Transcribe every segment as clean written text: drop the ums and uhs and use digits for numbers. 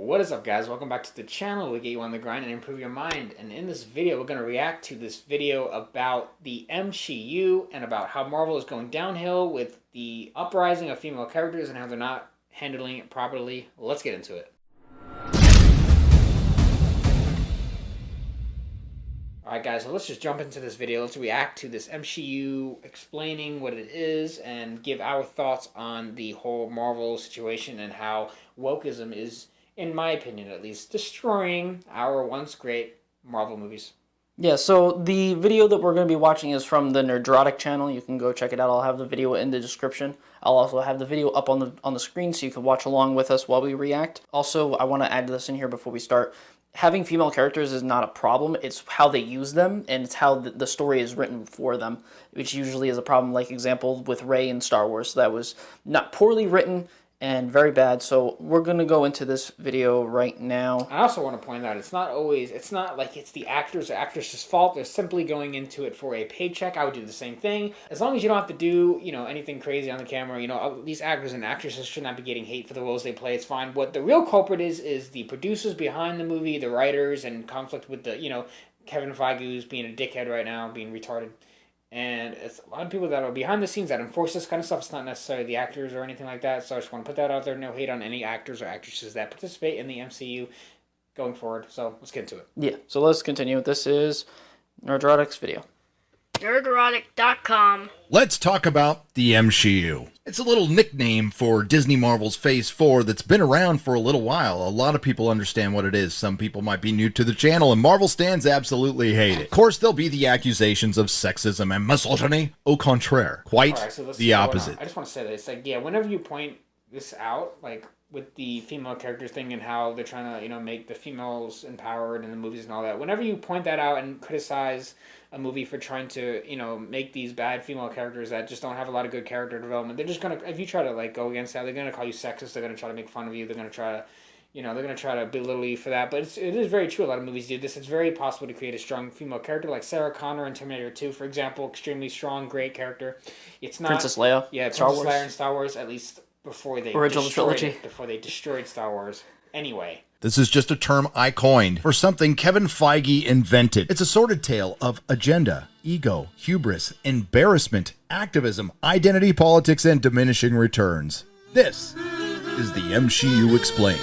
What is up, guys? Welcome back to the channel. We get you on the grind and improve your mind. And in this video, we're going to react to this video about the MSHEU and about how Marvel is going downhill with the uprising of female characters and how they're not handling it properly. Let's get into it. Alright guys, so let's just jump into this video. Let's react to this MSHEU explaining what it is and give our thoughts on the whole Marvel situation and how wokeism is, in my opinion at least, destroying our once great Marvel movies. Yeah, so the video that we're going to be watching is from the Nerdrotic channel. You can go check it out. I'll have the video in the description. I'll also have the video up on the screen so you can watch along with us while we react. Also, I want to add this in here before we start. Having female characters is not a problem. It's how they use them, and it's how the story is written for them, which usually is a problem. Like example with Rey in Star Wars, that was not poorly written and very bad. So we're going to go into this video right now. I also want to point out, it's not like it's the actors or actress's fault. They're simply going into it for a paycheck. I would do the same thing. As long as you don't have to do, anything crazy on the camera, these actors and actresses should not be getting hate for the roles they play. It's fine. What the real culprit is the producers behind the movie, the writers, and conflict with the, Kevin Feige, who's being a dickhead right now, being retarded. And it's a lot of people that are behind the scenes that enforce this kind of stuff. It's not necessarily the actors or anything like that. So I just want to put that out there. No hate on any actors or actresses that participate in the MCU going forward. So let's get into it. Yeah, so let's continue. This is Nerdrotic's video. Nerdrotic.com. Let's talk about the MSHEU. It's a little nickname for Disney Marvel's Phase 4 that's been around for a little while. A lot of people understand what it is. Some people might be new to the channel, and Marvel stands absolutely hate it. Of course, there'll be the accusations of sexism and misogyny. Au contraire, quite right, so the opposite. I just want to say this. Whenever you point this out, with the female characters thing and how they're trying to, make the females empowered in the movies and all that. Whenever you point that out and criticize a movie for trying to, make these bad female characters that just don't have a lot of good character development, they're just gonna, if you try to go against that, they're gonna call you sexist. They're gonna try to make fun of you. They're gonna try to, they're gonna try to belittle you for that. But it is very true. A lot of movies do this. It's very possible to create a strong female character, like Sarah Connor in Terminator 2, for example. Extremely strong, great character. It's not Princess Leia. Yeah, Princess Leia in Star Wars, at least. Before they destroyed Star Wars. Anyway. This is just a term I coined for something Kevin Feige invented. It's a sordid tale of agenda, ego, hubris, embarrassment, activism, identity politics, and diminishing returns. This is the MSHEU Explained.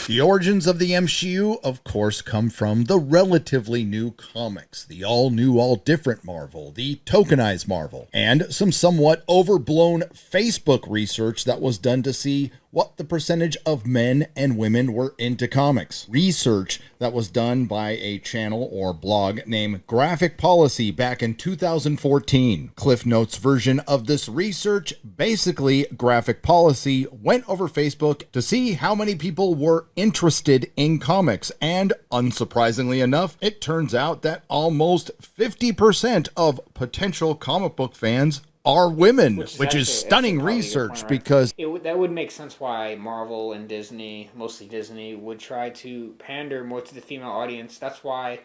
The origins of the MSHEU, of course, come from the relatively new comics, the all-new, all-different Marvel, the tokenized Marvel, and some somewhat overblown Facebook research that was done to see what the percentage of men and women were into comics. Research that was done by a channel or blog named Graphic Policy back in 2014. Cliff Notes version of this research, basically Graphic Policy went over Facebook to see how many people were interested in comics, and unsurprisingly enough, it turns out that almost 50% of potential comic book fans are women, which is stunning research, right? Because that would make sense why Marvel and Disney, mostly Disney, would try to pander more to the female audience. That's why,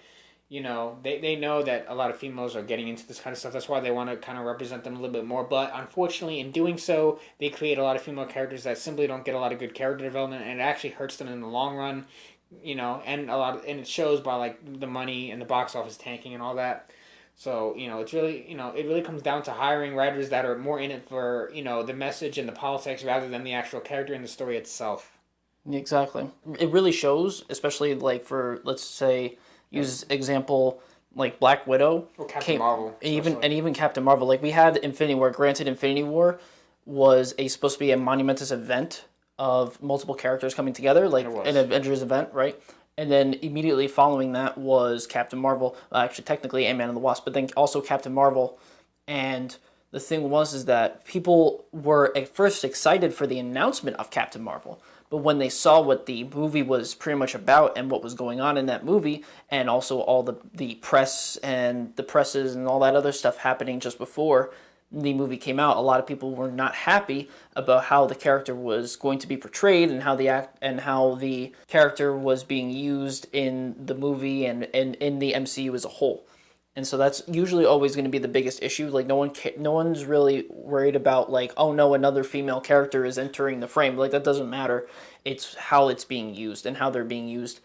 they know that a lot of females are getting into this kind of stuff. That's why they want to kind of represent them a little bit more. But unfortunately, in doing so, they create a lot of female characters that simply don't get a lot of good character development, and it actually hurts them in the long run. And it shows by the money and the box office tanking and all that. So, it's really, it really comes down to hiring writers that are more in it for, the message and the politics rather than the actual character and the story itself. Exactly. It really shows, especially for, let's say, use example like Black Widow. Or Captain Marvel. Even Captain Marvel. We had Infinity War. Granted, Infinity War was supposed to be a monumentous event of multiple characters coming together, an Avengers event, right? And then immediately following that was Captain Marvel, actually technically Ant-Man and the Wasp, but then also Captain Marvel. And the thing is that people were at first excited for the announcement of Captain Marvel. But when they saw what the movie was pretty much about and what was going on in that movie, and also all the press and the presses and all that other stuff happening just before the movie came out, a lot of people were not happy about how the character was going to be portrayed and how the character was being used in the movie and in the MCU as a whole. And so that's usually always going to be the biggest issue. Like no one's really worried about like, oh no, another female character is entering the frame. Like that doesn't matter. It's how it's being used and how they're being used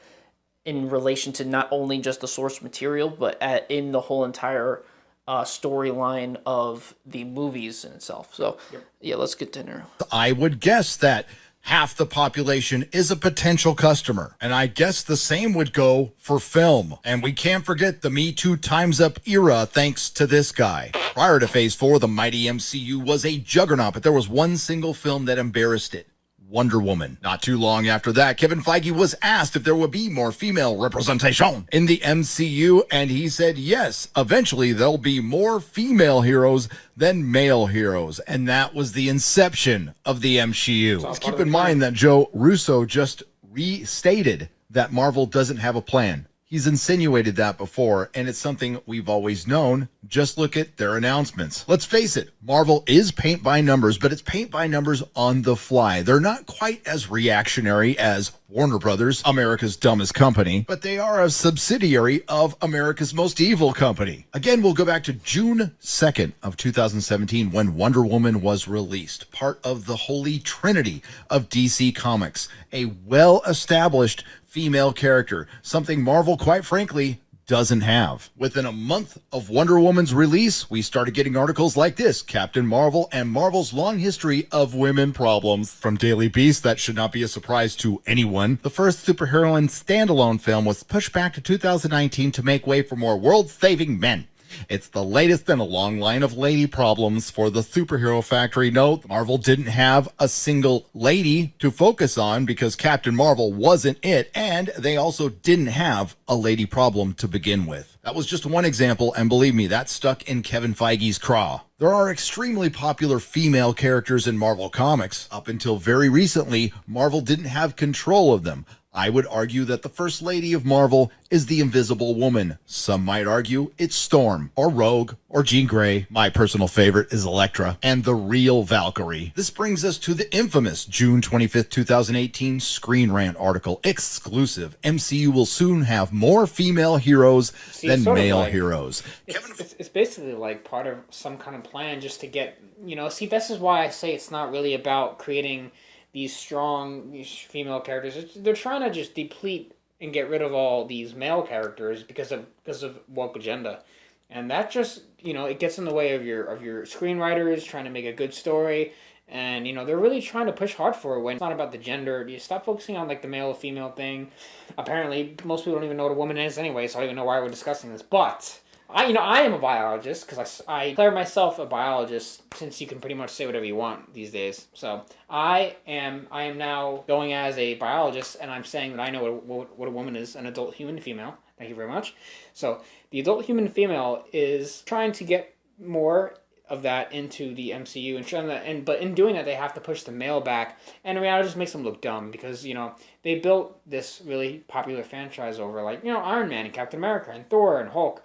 in relation to not only just the source material, but in the whole entire storyline of the movies in itself. So yeah, let's get to dinner. I would guess that half the population is a potential customer. And I guess the same would go for film. And we can't forget the Me Too Time's Up era thanks to this guy. Prior to Phase 4, the mighty MCU was a juggernaut, but there was one single film that embarrassed it. Wonder Woman. Not too long after that, Kevin Feige was asked if there would be more female representation in the MCU, and he said yes, eventually there'll be more female heroes than male heroes, and that was the inception of the MSHEU. Let's keep in mind that Joe Russo just restated that Marvel doesn't have a plan. He's insinuated that before, and it's something we've always known. Just look at their announcements. Let's face it, Marvel is paint by numbers, but it's paint by numbers on the fly. They're not quite as reactionary as Warner Brothers, America's dumbest company, but they are a subsidiary of America's most evil company. Again, we'll go back to June 2nd of 2017 when Wonder Woman was released, part of the holy trinity of DC Comics, a well-established female character, something Marvel, quite frankly, doesn't have. Within a month of Wonder Woman's release, we started getting articles like this, Captain Marvel and Marvel's long history of women problems. From Daily Beast, that should not be a surprise to anyone. The first superheroine standalone film was pushed back to 2019 to make way for more world-saving men. It's the latest in a long line of lady problems for the superhero factory. No, Marvel didn't have a single lady to focus on because Captain Marvel wasn't it, and they also didn't have a lady problem to begin with. That was just one example, and believe me, that stuck in Kevin Feige's craw. There are extremely popular female characters in Marvel Comics. Up until very recently, Marvel didn't have control of them. I would argue that the First Lady of Marvel is the Invisible Woman. Some might argue it's Storm, or Rogue, or Jean Grey. My personal favorite is Elektra, and the real Valkyrie. This brings us to the infamous June 25th, 2018 Screen Rant article. Exclusive. MCU will soon have more female heroes than male heroes. It's basically like part of some kind of plan just to get, see, this is why I say it's not really about creating these strong female characters. They're trying to just deplete and get rid of all these male characters because of woke agenda, and that just it gets in the way of your screenwriters trying to make a good story, and they're really trying to push hard for it when it's not about the gender. You stop focusing on like the male or female thing. Apparently, most people don't even know what a woman is anyway, so I don't even know why we're discussing this, but. I am a biologist because I declare myself a biologist since you can pretty much say whatever you want these days. So I am now going as a biologist, and I'm saying that I know what a woman is, an adult human female. Thank you very much. So the adult human female is trying to get more of that into the MCU and showing that, but in doing that they have to push the male back, and in reality it just makes them look dumb because they built this really popular franchise over like Iron Man and Captain America and Thor and Hulk.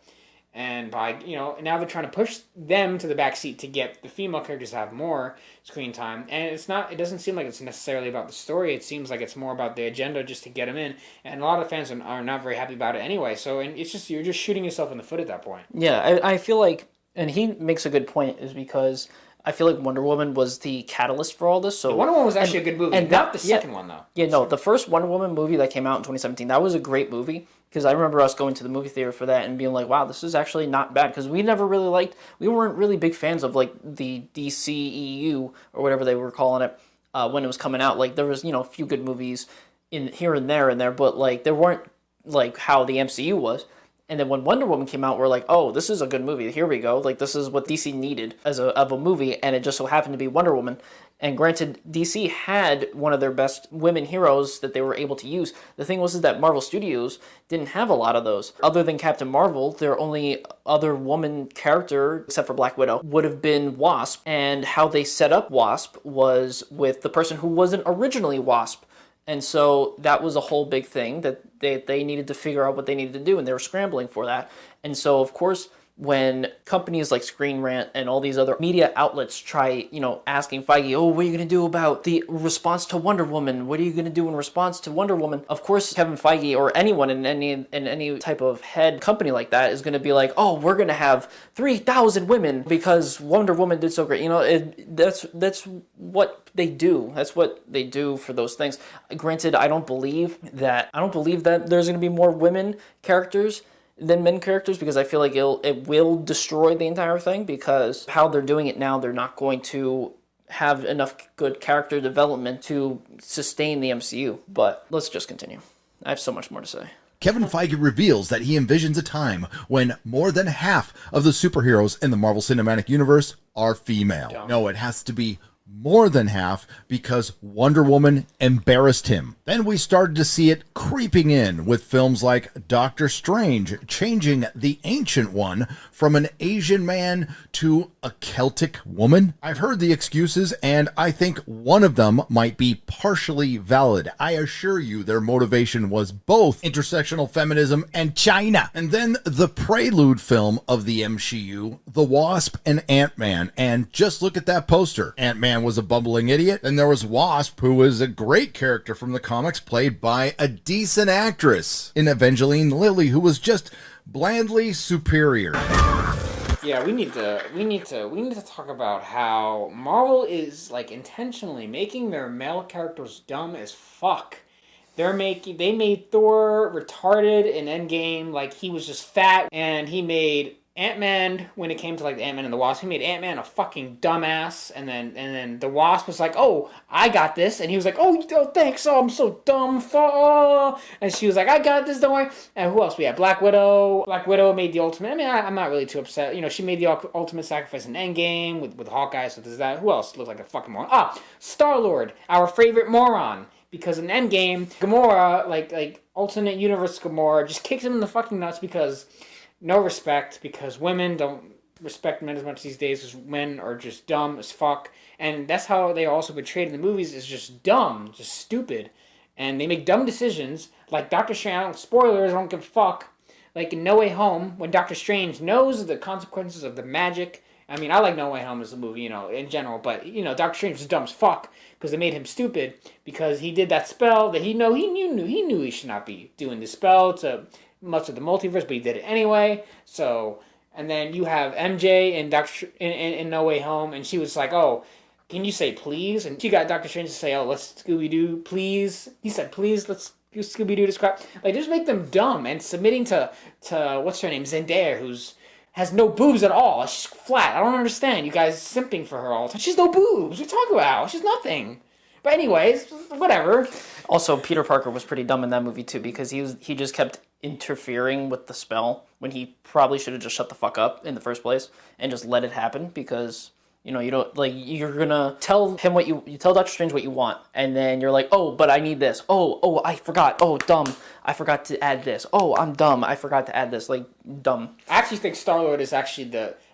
And by, now they're trying to push them to the back seat to get the female characters to have more screen time. And it doesn't seem like it's necessarily about the story. It seems like it's more about the agenda just to get them in. And a lot of fans are not very happy about it anyway. So it's just, you're just shooting yourself in the foot at that point. Yeah, I feel like, and he makes a good point, is because I feel like Wonder Woman was the catalyst for all this. So Wonder Woman was actually a good movie, and not the second one, though. Yeah, no, the first Wonder Woman movie that came out in 2017, that was a great movie. Because I remember us going to the movie theater for that and being like, wow, this is actually not bad. Because we weren't really big fans of like the DCEU or whatever they were calling it when it was coming out. Like there was, a few good movies in here and there, but like there weren't like how the MCU was. And then when Wonder Woman came out, we're like, oh, this is a good movie. Here we go. Like this is what DC needed of a movie, and it just so happened to be Wonder Woman. And granted, DC had one of their best women heroes that they were able to use. The thing was is that Marvel Studios didn't have a lot of those. Other than Captain Marvel, their only other woman character, except for Black Widow, would have been Wasp. And how they set up Wasp was with the person who wasn't originally Wasp. And so that was a whole big thing that they needed to figure out what they needed to do, and they were scrambling for that. And so, of course, when companies like Screen Rant and all these other media outlets try, asking Feige, oh, what are you going to do about the response to Wonder Woman? What are you going to do in response to Wonder Woman? Of course, Kevin Feige or anyone in any type of head company like that is going to be like, oh, we're going to have 3,000 women because Wonder Woman did so great. That's what they do. That's what they do for those things. Granted, I don't believe that there's going to be more women characters than men characters, because I feel like it will destroy the entire thing, because how they're doing it now, they're not going to have enough good character development to sustain the MCU. But let's just continue. I have so much more to say. Kevin Feige reveals that he envisions a time when more than half of the superheroes in the Marvel Cinematic Universe are female. No, it has to be more than half, because Wonder Woman embarrassed him. Then we started to see it creeping in with films like Doctor Strange, changing the Ancient One from an Asian man to a Celtic woman. I've heard the excuses, and I think one of them might be partially valid. I assure you their motivation was both intersectional feminism and China. And then the prelude film of the MSHEU, The Wasp and Ant-Man, and just look at that poster. Ant-Man was a bumbling idiot, and there was Wasp, who was a great character from the comics, played by a decent actress in Evangeline Lilly, who was just blandly superior. Yeah, we need to talk about how Marvel is like intentionally making their male characters dumb as fuck. They made Thor retarded in Endgame, like he was just fat, and he made Ant-Man, when it came to like the Ant-Man and the Wasp, he made Ant-Man a fucking dumbass, and then the Wasp was like, oh, I got this, and he was like, oh thanks, oh, I'm so dumb, and she was like, I got this, don't worry. And who else? We had Black Widow. Black Widow made the ultimate, I'm not really too upset, she made the ultimate sacrifice in Endgame with Hawkeye, so there's that. Who else looked like a fucking moron? Star-Lord, our favorite moron. Because in Endgame, Gamora, like alternate universe Gamora, just kicks him in the fucking nuts because no respect, because women don't respect men as much these days, as men are just dumb as fuck. And that's how they are also portrayed in the movies, is just dumb, just stupid. And they make dumb decisions, like Doctor Strange, spoilers, I don't give a fuck. Like in No Way Home, when Doctor Strange knows the consequences of the magic. I mean, I like No Way Home as a movie, in general, but, Doctor Strange was dumb as fuck, because they made him stupid, because he did that spell that he knew he should not be doing the spell to much of the multiverse, but he did it anyway. So, and then you have MJ in No Way Home, and she was like, oh, can you say please? And she got Doctor Strange to say, oh, let's Scooby-Doo, please. He said, please, let's Scooby-Doo this crap. Like, just make them dumb, and submitting to what's her name, Zendaya, who's has no boobs at all. She's flat. I don't understand. You guys simping for her all the time. She's no boobs. What are you talking about? She's nothing. But anyways, whatever. Also, Peter Parker was pretty dumb in that movie too, because he just kept interfering with the spell when he probably should have just shut the fuck up in the first place and just let it happen, because you don't, like, you're gonna tell him what you tell Doctor Strange what you want, and then you're like, oh, but I need this. Oh, I forgot. Oh, dumb. I forgot to add this. Oh, I'm dumb. I forgot to add this. Like, dumb. I actually think Star-Lord is actually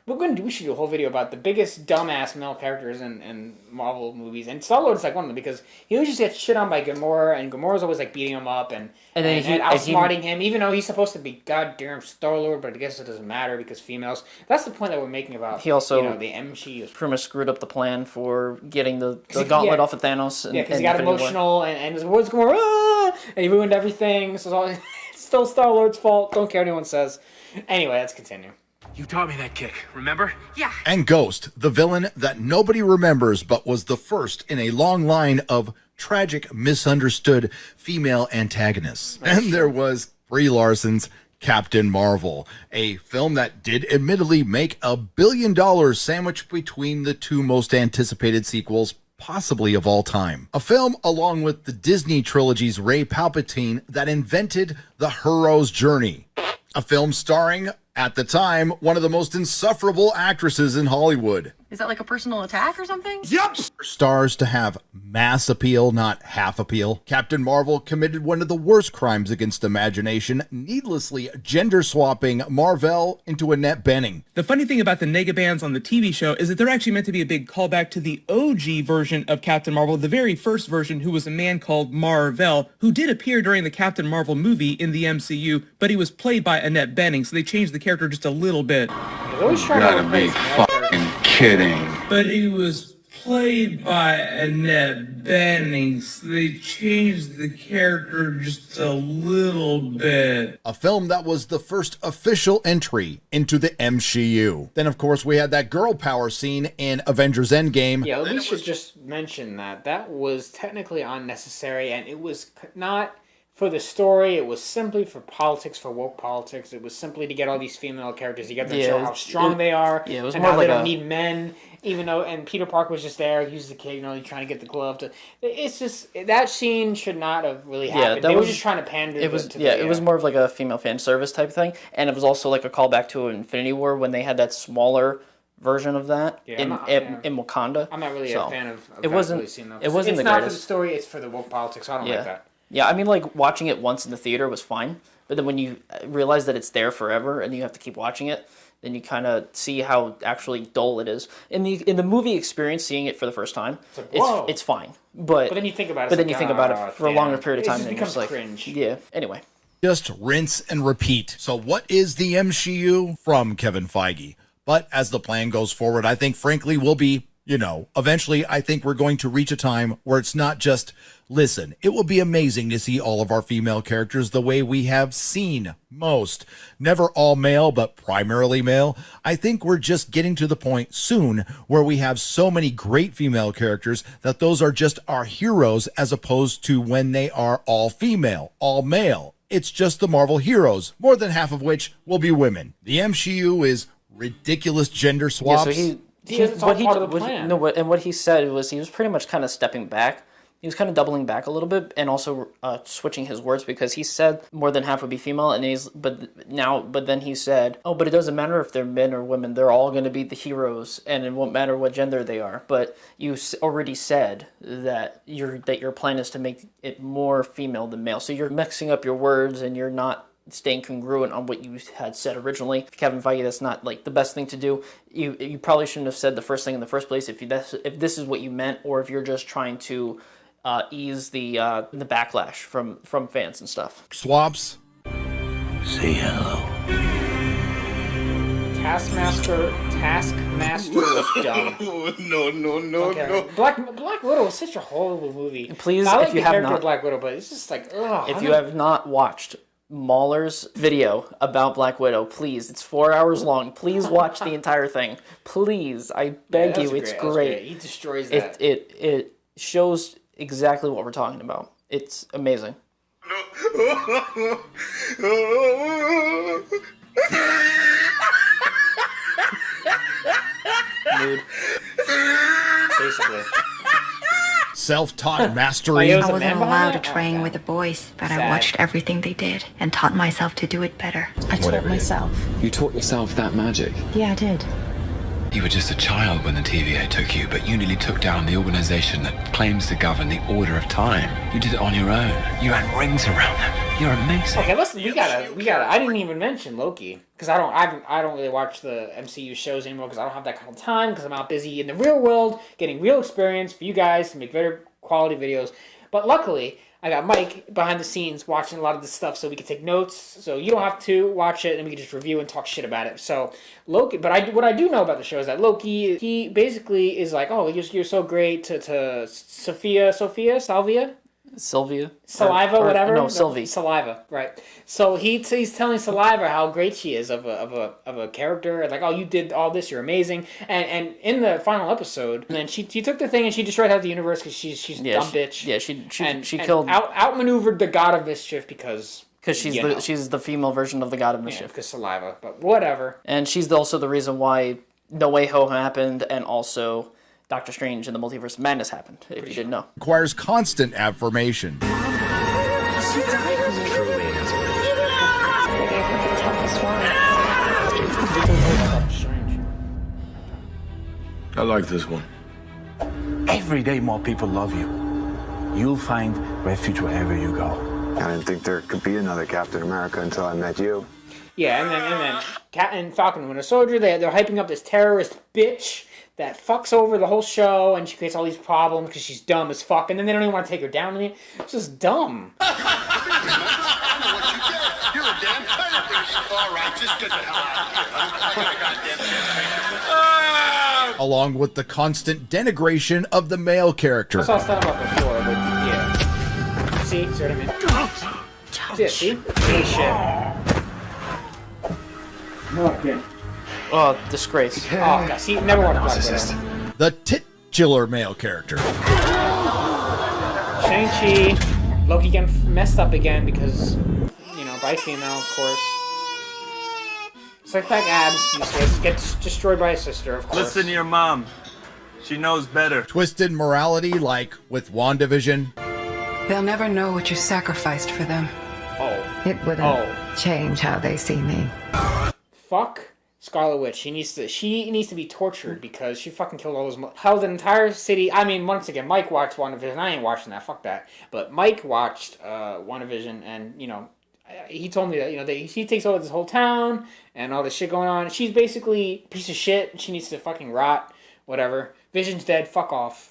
we should do a whole video about the biggest dumbass male characters in Marvel movies, and Star-Lord is like one of them, because he always just gets shit on by Gamora, and Gamora's always like beating him up and outsmarting him, even though he's supposed to be goddamn Star-Lord, but I guess it doesn't matter because females. That's the point that we're making about. He also the MSHEU pretty much screwed up the plan for getting the gauntlet off of Thanos. Because he got emotional and his words Gamora, and he ruined everything. So it's still Star-Lord's fault. Don't care what anyone says. Anyway, let's continue. You taught me that kick, remember? Yeah. And Ghost, the villain that nobody remembers but was the first in a long line of tragic, misunderstood female antagonists. And there was Brie Larson's Captain Marvel, a film that did admittedly make $1 billion sandwiched between the two most anticipated sequels possibly of all time. A film along with the Disney trilogy's Rey Palpatine that invented the hero's journey. A film starring, at the time, one of the most insufferable actresses in Hollywood. Is that like a personal attack or something? Yep! Stars to have mass appeal, not half appeal. Captain Marvel committed one of the worst crimes against imagination, needlessly gender-swapping Marvel into Annette Bening. The funny thing about the negabands on the TV show is that they're actually meant to be a big callback to the OG version of Captain Marvel, the very first version, who was a man called Mar-Vell, who did appear during the Captain Marvel movie in the MCU, but he was played by Annette Bening, so they changed the character just a little bit. He's always trying to replace fucking kidding. But he was played by Annette Bening, so they changed the character just a little bit. A film that was the first official entry into the MSHEU. Then, of course, we had that girl power scene in Avengers Endgame. Yeah, we should just mention that. That was technically unnecessary, and it was not for the story. It was simply for politics, for woke politics. It was simply to get all these female characters together and show how strong they are. Yeah, it was and more how like they don't need men. Even though, and Peter Parker was just there, he was the kid, he's trying to get the glove to. It's just, that scene should not have really happened. They were just trying to pander it was more of like a female fan service type thing, and it was also like a callback to Infinity War when they had that smaller version of that in Wakanda. I'm not really a fan of it wasn't really scene, though. It wasn't it's the not greatest. for the story, it's for the woke politics, so I don't like that. Yeah, I mean, like, watching it once in the theater was fine, but then when you realize that it's there forever and you have to keep watching it, then you kind of see how actually dull it is. In the movie experience, seeing it for the first time, it's fine. But then you think about it. But then you think about it for a longer period of time, and it becomes like, cringe. Yeah. Anyway, just rinse and repeat. So, what is the MSHEU? From Kevin Feige. But as the plan goes forward, I think, frankly, we'll be, eventually, I think we're going to reach a time where it's not just, listen, it will be amazing to see all of our female characters the way we have seen most. Never all male, but primarily male. I think we're just getting to the point soon where we have so many great female characters that those are just our heroes, as opposed to when they are all female, all male. It's just the Marvel heroes, more than half of which will be women. The MSHEU is ridiculous gender swaps. Yeah, so what he said was he was pretty much kind of stepping back. He was kind of doubling back a little bit and also switching his words, because he said more than half would be female, and but then he said, oh, but it doesn't matter if they're men or women, they're all going to be the heroes, and it won't matter what gender they are. But you already said that your plan is to make it more female than male, so you're mixing up your words and you're not staying congruent on what you had said originally. Kevin Feige, that's not like the best thing to do. You probably shouldn't have said the first thing in the first place if this is what you meant, or if you're just trying to ease the backlash from fans and stuff. Swaps. Say hello. Taskmaster was dumb. No. Black Widow was such a horrible movie. Please, I like if you the have character not, of Black Widow, but it's just like, ugh. If you have not watched Mahler's video about Black Widow, please, it's 4 hours long. Please watch the entire thing. Please, I beg you. It's great. He destroys that. It shows exactly what we're talking about. It's amazing. Mood. Basically. Self-taught mastery. I wasn't allowed to train with the boys, but I watched everything they did and taught myself to do it better. I taught myself. You taught yourself that magic? Yeah, I did. You were just a child when the TVA took you, but you nearly took down the organization that claims to govern the order of time. You did it on your own. You had rings around them. You're amazing. Okay, listen, we gotta. I didn't even mention Loki because I don't really watch the MCU shows anymore because I don't have that kind of time because I'm out busy in the real world getting real experience for you guys to make very quality videos. But luckily, I got Mike behind the scenes watching a lot of this stuff so we can take notes. So you don't have to watch it and we can just review and talk shit about it. So Loki, but what I do know about the show is that Loki, he basically is like, oh, you're so great to Sylvia. No, Sylvie. Saliva, right. So he's telling Saliva how great she is of a character, like, oh, you did all this, you're amazing. And in the final episode, and then she took the thing and she destroyed half the universe because she's a dumb bitch. Yeah, she killed, outmaneuvered the God of Mischief because she's the female version of the God of Mischief. Because Saliva, but whatever. And she's also the reason why No Way Home happened, and also Doctor Strange and the Multiverse of Madness happened, if you didn't know. Requires constant affirmation. I like this one. Every day more people love you. You'll find refuge wherever you go. I didn't think there could be another Captain America until I met you. Yeah, and then Captain Falcon and Winter Soldier, they're hyping up this terrorist bitch that fucks over the whole show, and she creates all these problems because she's dumb as fuck, and then they don't even want to take her down. It's just dumb. You're a damn turnip. All right, just get the hell out of here. Along with the constant denigration of the male character. That's what I was talking about before, but yeah. See what I mean? See? See shit. No, again. Oh, disgrace. Oh, God. See, never watched Black Widow. The titular male character. Shang-Chi. Loki getting messed up again because, you know, by female, of course. Six-pack abs, useless. Gets destroyed by his sister, of course. Listen to your mom. She knows better. Twisted morality like with WandaVision. They'll never know what you sacrificed for them. Oh. It wouldn't change how they see me. Fuck Scarlet Witch. She needs to be tortured because she fucking killed all those... held an entire city... I mean, once again, Mike watched WandaVision. I ain't watching that. Fuck that. But Mike watched WandaVision and, you know... He told me that, you know, he takes over this whole town and all this shit going on. She's basically a piece of shit. She needs to fucking rot. Whatever. Vision's dead. Fuck off.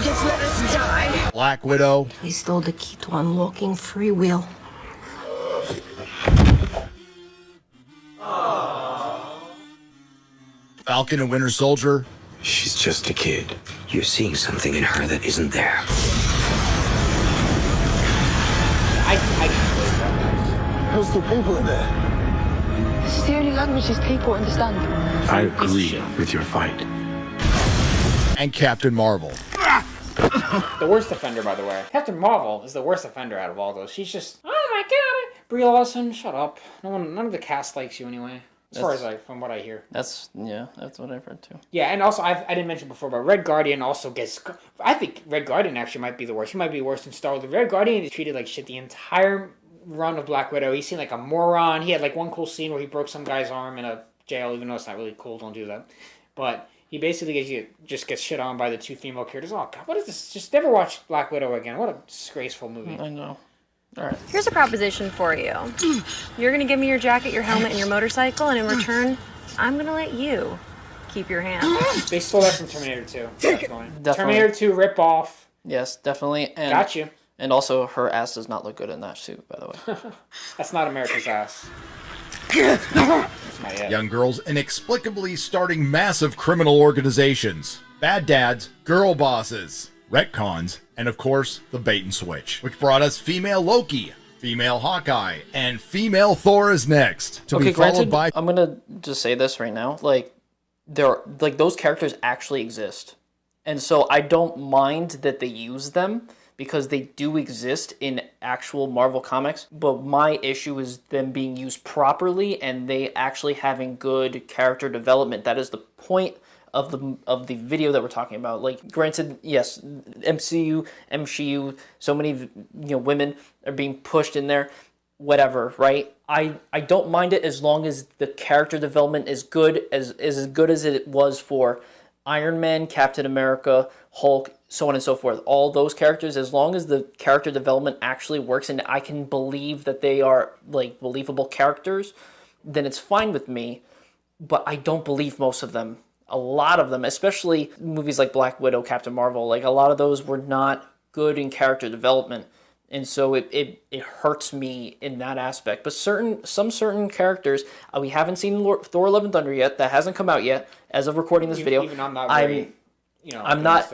Just let us die. Black Widow. They stole the key to unlocking free will. Falcon and Winter Soldier. She's just a kid. You're seeing something in her that isn't there. How's the people in there? This is the only language these people understand. I agree with your fight. And Captain Marvel. The worst offender, by the way. Captain Marvel is the worst offender out of all those. She's just, oh my god. Brie Larson, shut up. None of the cast likes you anyway. As far as from what I hear. That's what I've heard too. Yeah, and also I didn't mention before, but Red Guardian also gets. I think Red Guardian actually might be the worst. He might be worse than Star Wars. The Red Guardian is treated like shit the entire run of Black Widow. He seemed like a moron. He had like one cool scene where he broke some guy's arm in a jail, even though it's not really cool. Don't do that. But he basically just gets shit on by the two female characters. Oh god, what is this? Just never watch Black Widow again. What a disgraceful movie. I know. All right. Here's a proposition for you. You're gonna give me your jacket, your helmet, and your motorcycle, and in return, I'm gonna let you keep your hand. They stole that from Terminator 2. Definitely. Definitely. Terminator 2 rip-off. Yes, definitely. And, got you. And also, her ass does not look good in that suit, by the way. That's not America's ass. Young girls inexplicably starting massive criminal organizations. Bad dads, girl bosses, retcons, and of course, the bait and switch. Which brought us female Loki, female Hawkeye, and female Thor is next. To be followed by... I'm gonna just say this right now. Like, those characters actually exist. And so I don't mind that they use them, because they do exist in actual Marvel comics, but my issue is them being used properly and they actually having good character development. That is the point of the video that we're talking about. Like, granted, yes, MSHEU, so many women are being pushed in there, whatever, right? I don't mind it as long as the character development is good, as good as it was for Iron Man, Captain America, Hulk, so on and so forth. All those characters, as long as the character development actually works and I can believe that they are like believable characters, then it's fine with me. But I don't believe most of them. A lot of them, especially movies like Black Widow, Captain Marvel, like a lot of those were not good in character development. And so it hurts me in that aspect. But some certain characters, we haven't seen Thor: Love and Thunder yet. That hasn't come out yet as of recording this video. Even I'm not very,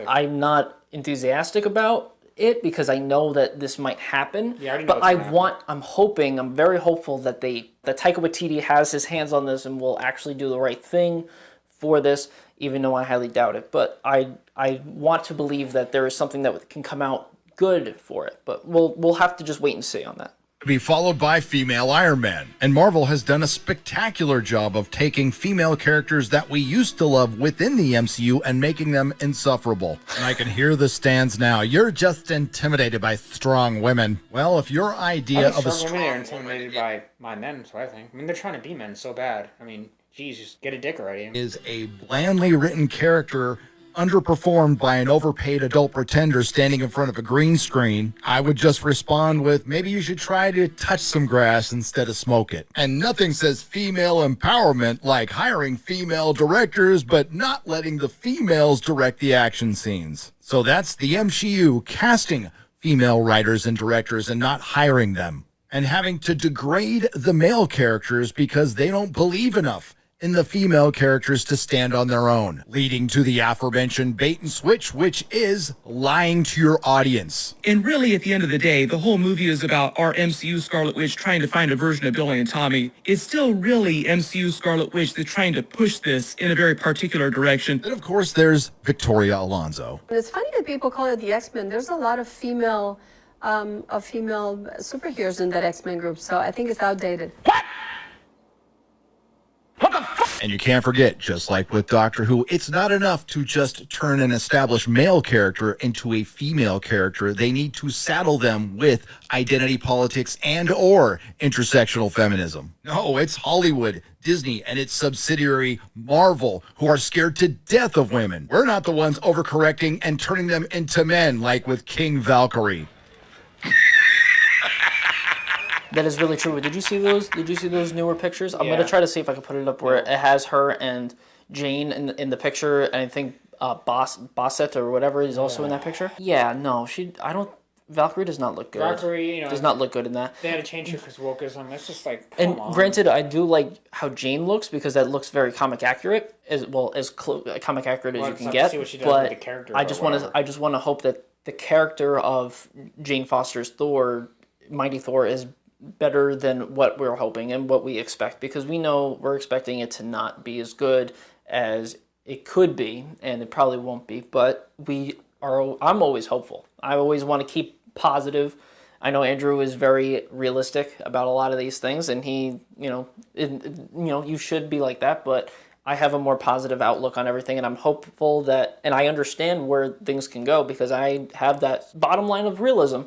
I'm not enthusiastic about it because I know that this might happen. Yeah, I already know but I'm very hopeful that Taika Waititi has his hands on this and will actually do the right thing for this, even though I highly doubt it. But I want to believe that there is something that can come out good for it, but we'll have to just wait and see on that. To be followed by female Iron Man. And Marvel has done a spectacular job of taking female characters that we used to love within the MCU and making them insufferable. And I can hear the stands now. You're just intimidated by strong women. Well, if your idea of a strong women are intimidated by men, so I think. I mean, they're trying to be men so bad. I mean, geez, just get a dick already. Is a blandly written character underperformed by an overpaid adult pretender standing in front of a green screen, I would just respond with, maybe you should try to touch some grass instead of smoke it. And nothing says female empowerment like hiring female directors but not letting the females direct the action scenes. So that's the MSHEU casting female writers and directors and not hiring them. and having to degrade the male characters because they don't believe enough in the female characters to stand on their own, leading to the aforementioned bait and switch, which is lying to your audience. And really, at the end of the day, the whole movie is about our MCU Scarlet Witch trying to find a version of Billy and Tommy. It's still really MCU Scarlet Witch that's trying to push this in a very particular direction. And of course, there's Victoria Alonso. It's funny that people call it the X-Men. There's a lot of female superheroes in that X-Men group, so I think it's outdated. And you can't forget, just like with Doctor Who, it's not enough to just turn an established male character into a female character. They need to saddle them with identity politics and or intersectional feminism. No, it's Hollywood, Disney, and its subsidiary Marvel who are scared to death of women. We're not the ones overcorrecting and turning them into men like with King Valkyrie. That is really true. Did you see those? Did you see those newer pictures? I'm gonna try to see if I can put it up where it has her and Jane in the picture, and I think Bossett or whatever is also in that picture. Yeah, no, Valkyrie does not look good. Valkyrie, does not look good in that. They had to change her because wokeism. It's just like, and granted, I do like how Jane looks because that looks very comic accurate, as comic accurate as you can get. But I just want to hope that the character of Jane Foster's Thor, Mighty Thor, is better than what we're hoping and what we expect, because we're expecting it to not be as good as it could be, and it probably won't be, but I'm always hopeful. I always want to keep positive. I know Andrew is very realistic about a lot of these things, and he, you should be like that, but I have a more positive outlook on everything, and I'm hopeful that, and I understand where things can go because I have that bottom line of realism,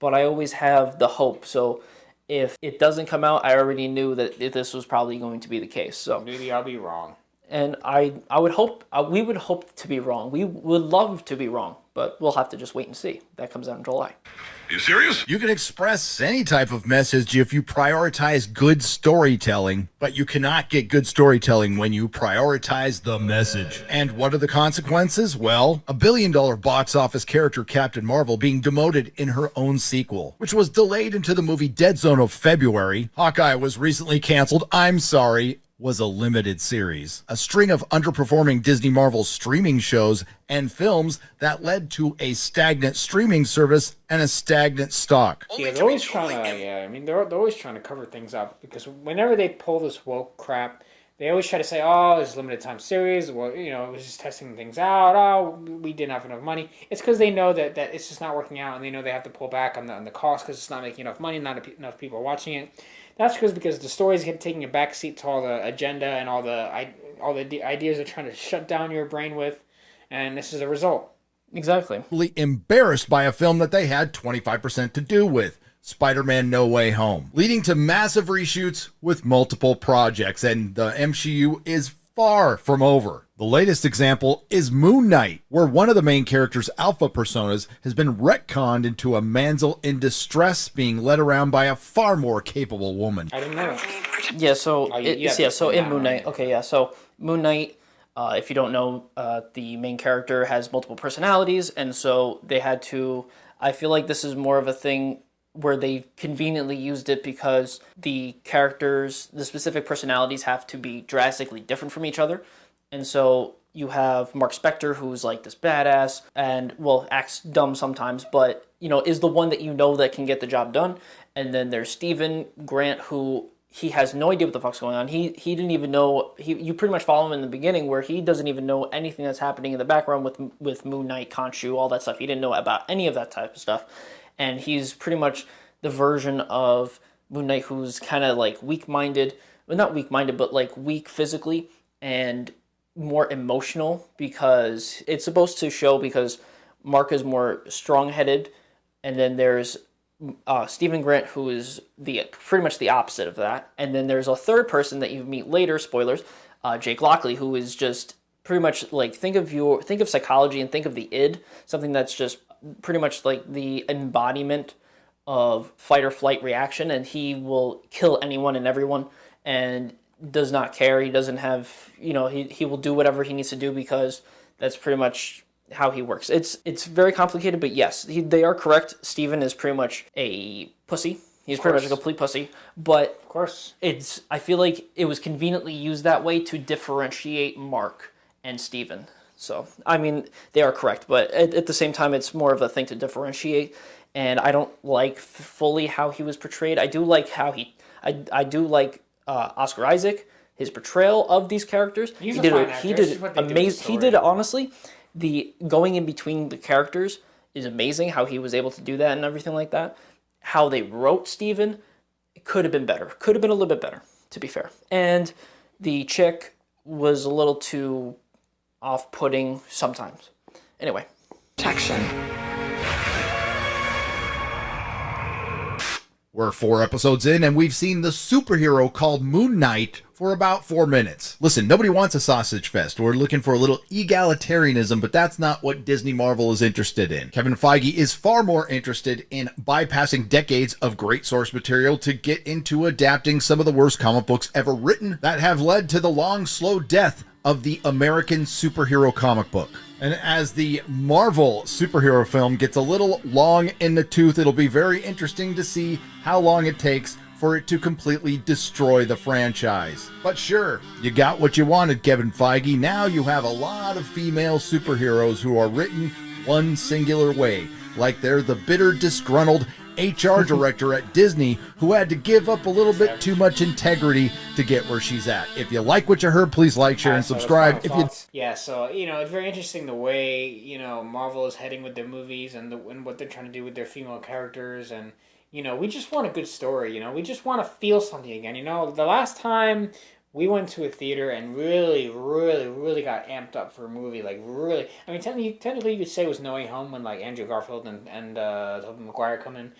but I always have the hope. So if it doesn't come out, I already knew that this was probably going to be the case. So maybe I'll be wrong. And I would hope, we would hope to be wrong. We would love to be wrong, but we'll have to just wait and see. That comes out in July. Are you serious? You can express any type of message if you prioritize good storytelling, but you cannot get good storytelling when you prioritize the message. And what are the consequences? Well, $1 billion box office character Captain Marvel being demoted in her own sequel, which was delayed into the movie Dead Zone of February. Hawkeye was recently canceled. I'm sorry. Was a limited series, a string of underperforming Disney Marvel streaming shows and films that led to a stagnant streaming service and a stagnant stock. Yeah, they're always trying to, they're always trying to cover things up, because whenever they pull this woke crap, they always try to say, oh, it's a limited time series, well, it was just testing things out, oh, we didn't have enough money. It's because they know that it's just not working out, and they know they have to pull back on the cost because it's not making enough money, not enough people are watching it. That's because the stories get taking a backseat to all the agenda and all the ideas they're trying to shut down your brain with, and this is a result. Exactly. Embarrassed by a film that they had 25% to do with, Spider-Man No Way Home, leading to massive reshoots with multiple projects, and the MSHEU is far from over. The latest example is Moon Knight, where one of the main character's alpha personas has been retconned into a manzel in distress being led around by a far more capable woman. I didn't know. Yeah, so in Moon Knight, so Moon Knight, if you don't know, the main character has multiple personalities, and so they had to, I feel like this is more of a thing where they conveniently used it because the characters, the specific personalities have to be drastically different from each other. And so you have Mark Spector, who's like this badass and, well, acts dumb sometimes, but, is the one that can get the job done. And then there's Stephen Grant, who he has no idea what the fuck's going on. He didn't even know, you pretty much follow him in the beginning where he doesn't even know anything that's happening in the background with Moon Knight, Khonshu, all that stuff. He didn't know about any of that type of stuff. And he's pretty much the version of Moon Knight who's kind of like weak-minded, well, not weak-minded, but like weak physically and more emotional, because it's supposed to show because Mark is more strong-headed, and then there's Stephen Grant, who is pretty much the opposite of that, and then there's a third person that you meet later, spoilers, Jake Lockley, who is just pretty much like, think of psychology and think of the id, something that's just pretty much like the embodiment of fight or flight reaction, and he will kill anyone and everyone and does not care. He doesn't have, he will do whatever he needs to do because that's pretty much how he works. It's very complicated, but yes, they are correct. Steven is pretty much a pussy. He's pretty much a complete pussy. But of course, I feel like it was conveniently used that way to differentiate Mark and Steven. So, I mean, they are correct, but at the same time, it's more of a thing to differentiate. And I don't like fully how he was portrayed. I do like how I do like Oscar Isaac, his portrayal of these characters. He did amazing. He did honestly. The going in between the characters is amazing. How he was able to do that and everything like that. How they wrote Steven, it could have been better. Could have been a little bit better, to be fair. And the chick was a little too off-putting sometimes. Anyway. Protection. We're 4 episodes in, and we've seen the superhero called Moon Knight for about 4 minutes. Listen, nobody wants a sausage fest. We're looking for a little egalitarianism, but that's not what Disney Marvel is interested in. Kevin Feige is far more interested in bypassing decades of great source material to get into adapting some of the worst comic books ever written that have led to the long, slow death of the American superhero comic book. And as the Marvel superhero film gets a little long in the tooth, it'll be very interesting to see how long it takes for it to completely destroy the franchise. But sure, you got what you wanted, Kevin Feige. Now you have a lot of female superheroes who are written one singular way, like they're the bitter, disgruntled HR director at Disney who had to give up a little bit too much integrity to get where she's at. If you like what you heard, please like, share, and subscribe. Yeah, so, it's very interesting the way, Marvel is heading with their movies and what they're trying to do with their female characters. And, we just want a good story, we just want to feel something again. The last time we went to a theater and really, really, really got amped up for a movie, technically you could say it was No Way Home when, Andrew Garfield and Tobey Maguire come in.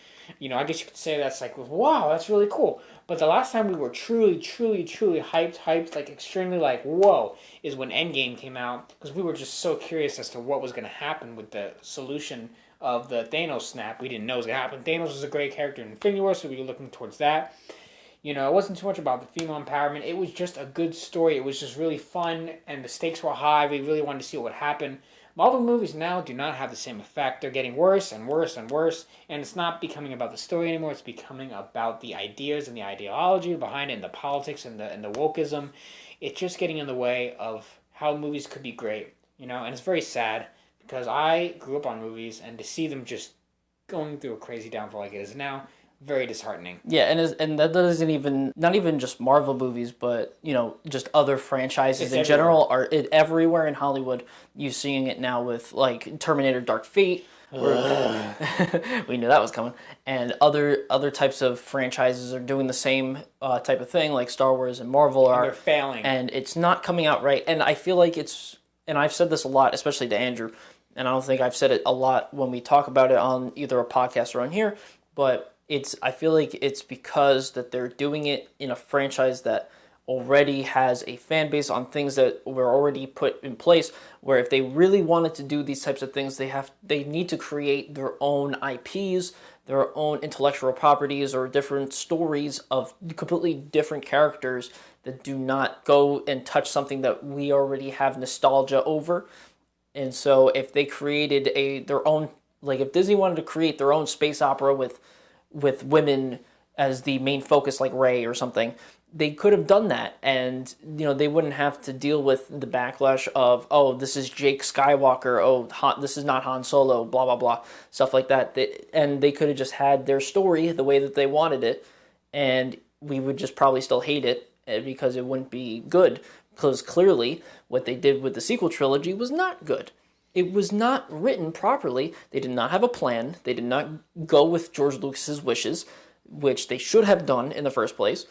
I guess you could say that's wow, that's really cool. But the last time we were truly, truly, truly hyped, extremely whoa, is when Endgame came out, because we were just so curious as to what was going to happen with the solution of the Thanos snap. We didn't know it was going to happen. Thanos was a great character in Infinity War, so we were looking towards that. It wasn't too much about the female empowerment. It was just a good story. It was just really fun, and the stakes were high. We really wanted to see what would happen. Marvel movies now do not have the same effect. They're getting worse and worse and worse, and it's not becoming about the story anymore. It's becoming about the ideas and the ideology behind it, and the politics and the wokeism. It's just getting in the way of how movies could be great, and it's very sad because I grew up on movies, and to see them just going through a crazy downfall like it is now, very disheartening. Yeah, and that doesn't even, not even just Marvel movies, but just other franchises in general are everywhere in Hollywood. You're seeing it now with Terminator: Dark Fate. We knew that was coming, and other types of franchises are doing the same type of thing, like Star Wars and Marvel are. And they're failing, and it's not coming out right. And I feel like and I've said this a lot, especially to Andrew, and I don't think I've said it a lot when we talk about it on either a podcast or on here, but I feel like it's because that they're doing it in a franchise that already has a fan base on things that were already put in place, where if they really wanted to do these types of things, they need to create their own IPs, their own intellectual properties, or different stories of completely different characters that do not go and touch something that we already have nostalgia over. And so if they created their own, if Disney wanted to create their own space opera with women as the main focus, like Rey or something, they could have done that, and they wouldn't have to deal with the backlash of, oh, this is Jake Skywalker, oh, this is not Han Solo, blah blah blah, stuff like that. And they could have just had their story the way that they wanted it, and we would just probably still hate it because it wouldn't be good, because clearly what they did with the sequel trilogy was not good. It was not written properly. They did not have a plan. They did not go with George Lucas's wishes, which they should have done in the first place.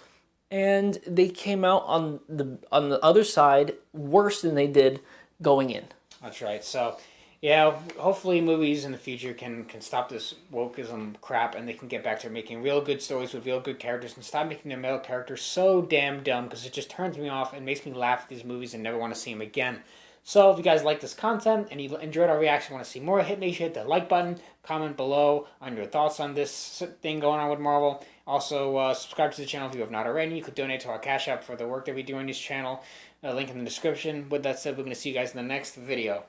And they came out on the other side worse than they did going in. That's right. So, yeah, hopefully movies in the future can stop this wokeism crap, and they can get back to making real good stories with real good characters and stop making their male characters so damn dumb, because it just turns me off and makes me laugh at these movies and never want to see them again. So if you guys like this content and you enjoyed our reaction, want to see more, make sure you hit the like button, comment below on your thoughts on this thing going on with Marvel. Also, subscribe to the channel if you have not already. You could donate to our Cash App for the work that we do on this channel. Link in the description. With that said, we're going to see you guys in the next video.